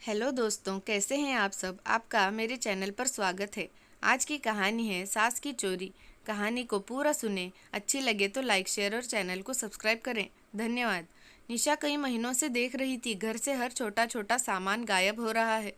Hello दोस्तों, कैसे हैं आप सब। आपका मेरे चैनल पर स्वागत है। आज की कहानी है सास की चोरी। कहानी को पूरा सुने, अच्छी लगे तो लाइक शेयर और चैनल को सब्सक्राइब करें। धन्यवाद। निशा कई महीनों से देख रही थी घर से हर छोटा छोटा सामान गायब हो रहा है।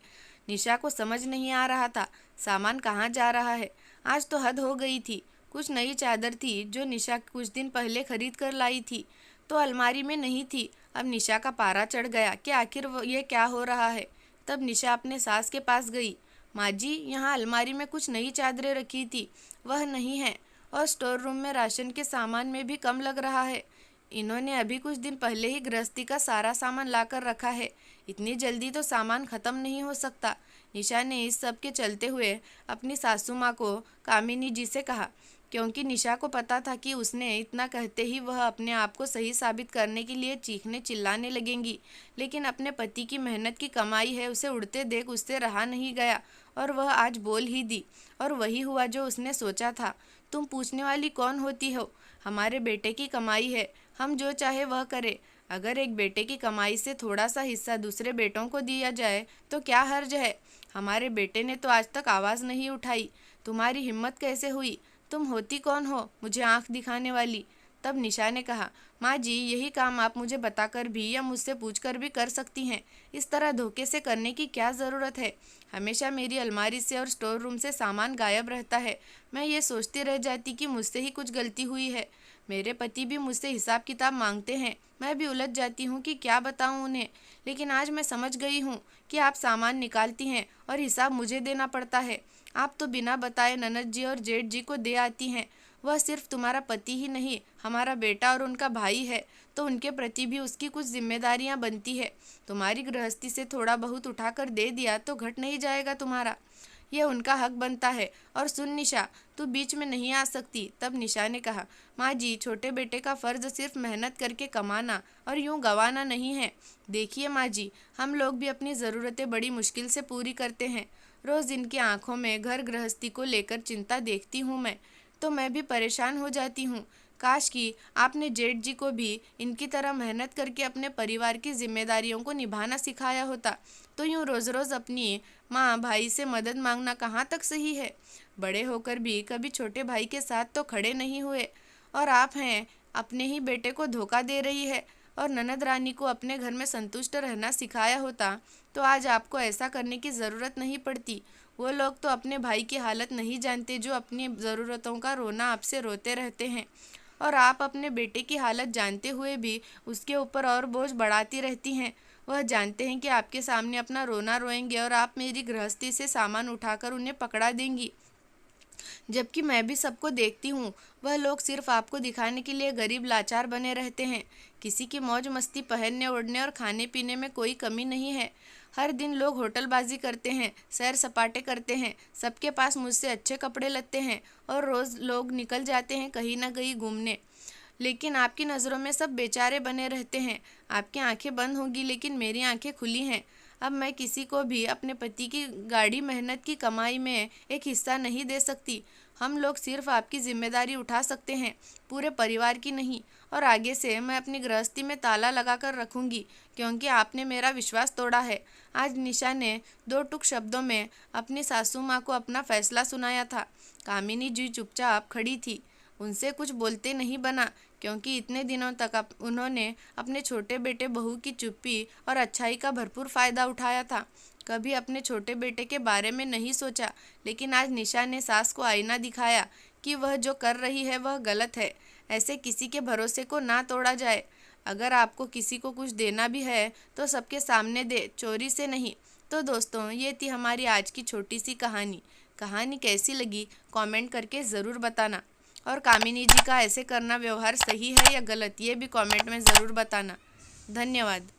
निशा को समझ नहीं आ रहा था सामान कहाँ जा रहा है। आज तो हद हो गई थी। कुछ नई चादर थी जो निशा कुछ दिन पहले खरीद कर लाई थी, तो अलमारी में नहीं थी। अब निशा का पारा चढ़ गया कि आखिर ये क्या हो रहा है। तब निशा अपने सास के पास गई। माँ जी, यहाँ अलमारी में कुछ नई चादरें रखी थी, वह नहीं है, और स्टोर रूम में राशन के सामान में भी कम लग रहा है। इन्होंने अभी कुछ दिन पहले ही गृहस्थी का सारा सामान लाकर रखा है। इतनी जल्दी तो सामान खत्म नहीं हो सकता। निशा ने इस सब के चलते हुए अपनी सासू माँ को कामिनी जी से कहा, क्योंकि निशा को पता था कि उसने इतना कहते ही वह अपने आप को सही साबित करने के लिए चीखने चिल्लाने लगेंगी। लेकिन अपने पति की मेहनत की कमाई है, उसे उड़ते देख उससे रहा नहीं गया और वह आज बोल ही दी। और वही हुआ जो उसने सोचा था। तुम पूछने वाली कौन होती हो? हमारे बेटे की कमाई है, हम जो चाहे वह करे। अगर एक बेटे की कमाई से थोड़ा सा हिस्सा दूसरे बेटों को दिया जाए तो क्या हर्ज है? हमारे बेटे ने तो आज तक आवाज़ नहीं उठाई। तुम्हारी हिम्मत कैसे हुई? तुम होती कौन हो मुझे आंख दिखाने वाली? तब निशा ने कहा, माँ जी, यही काम आप मुझे बताकर भी या मुझसे पूछकर भी कर सकती हैं। इस तरह धोखे से करने की क्या ज़रूरत है? हमेशा मेरी अलमारी से और स्टोर रूम से सामान गायब रहता है। मैं ये सोचती रह जाती कि मुझसे ही कुछ गलती हुई है। मेरे पति भी मुझसे हिसाब किताब मांगते हैं। मैं भी उलझ जाती हूँ कि क्या बताऊँ उन्हें। लेकिन आज मैं समझ गई हूँ कि आप सामान निकालती हैं और हिसाब मुझे देना पड़ता है। आप तो बिना बताए ननद जी और जेठ जी को दे आती हैं। वह सिर्फ तुम्हारा पति ही नहीं, हमारा बेटा और उनका भाई है, तो उनके प्रति भी उसकी कुछ जिम्मेदारियां बनती है। तुम्हारी गृहस्थी से थोड़ा बहुत उठाकर दे दिया तो घट नहीं जाएगा तुम्हारा। यह उनका हक बनता है। और सुन निशा, तू बीच में नहीं आ सकती। तब निशा ने कहा, माँ जी, छोटे बेटे का फ़र्ज सिर्फ मेहनत करके कमाना और यूँ गंवाना नहीं है। देखिए माँ जी, हम लोग भी अपनी ज़रूरतें बड़ी मुश्किल से पूरी करते हैं। रोज़ इनकी आंखों में घर गृहस्थी को लेकर चिंता देखती हूँ मैं, तो मैं भी परेशान हो जाती हूँ। काश कि आपने जेठ जी को भी इनकी तरह मेहनत करके अपने परिवार की जिम्मेदारियों को निभाना सिखाया होता, तो यूँ रोज़ रोज़ अपनी माँ भाई से मदद मांगना कहाँ तक सही है? बड़े होकर भी कभी छोटे भाई के साथ तो खड़े नहीं हुए, और आप हैं अपने ही बेटे को धोखा दे रही है। और ननद रानी को अपने घर में संतुष्ट रहना सिखाया होता तो आज आपको ऐसा करने की ज़रूरत नहीं पड़ती। वो लोग तो अपने भाई की हालत नहीं जानते जो अपनी ज़रूरतों का रोना आपसे रोते रहते हैं, और आप अपने बेटे की हालत जानते हुए भी उसके ऊपर और बोझ बढ़ाती रहती हैं। वह जानते हैं कि आपके सामने अपना रोना रोएंगे और आप मेरी गृहस्थी से सामान उठाकर उन्हें पकड़ा देंगी। जबकि मैं भी सबको देखती हूँ, वह लोग सिर्फ आपको दिखाने के लिए गरीब लाचार बने रहते हैं। किसी की मौज मस्ती, पहनने ओढ़ने और खाने पीने में कोई कमी नहीं है। हर दिन लोग होटलबाजी करते हैं, सैर सपाटे करते हैं, सबके पास मुझसे अच्छे कपड़े लगते हैं, और रोज़ लोग निकल जाते हैं कहीं ना कहीं घूमने। लेकिन आपकी नज़रों में सब बेचारे बने रहते हैं। आपकी आंखें बंद होंगी लेकिन मेरी आंखें खुली हैं। अब मैं किसी को भी अपने पति की गाढ़ी मेहनत की कमाई में एक हिस्सा नहीं दे सकती। हम लोग सिर्फ आपकी जिम्मेदारी उठा सकते हैं, पूरे परिवार की नहीं। और आगे से मैं अपनी गृहस्थी में ताला लगा कर रखूँगी, क्योंकि आपने मेरा विश्वास तोड़ा है। आज निशा ने दो टुक शब्दों में अपनी सासू माँ को अपना फैसला सुनाया था। कामिनी जी चुपचाप खड़ी थी, उनसे कुछ बोलते नहीं बना, क्योंकि इतने दिनों तक उन्होंने अपने छोटे बेटे बहू की चुप्पी और अच्छाई का भरपूर फ़ायदा उठाया था। कभी अपने छोटे बेटे के बारे में नहीं सोचा, लेकिन आज निशा ने सास को आईना दिखाया कि वह जो कर रही है वह गलत है। ऐसे किसी के भरोसे को ना तोड़ा जाए। अगर आपको किसी को कुछ देना भी है तो सबके सामने दे, चोरी से नहीं। तो दोस्तों, ये थी हमारी आज की छोटी सी कहानी। कहानी कैसी लगी कमेंट करके ज़रूर बताना, और कामिनी जी का ऐसे करना व्यवहार सही है या गलत, ये भी कमेंट में ज़रूर बताना। धन्यवाद।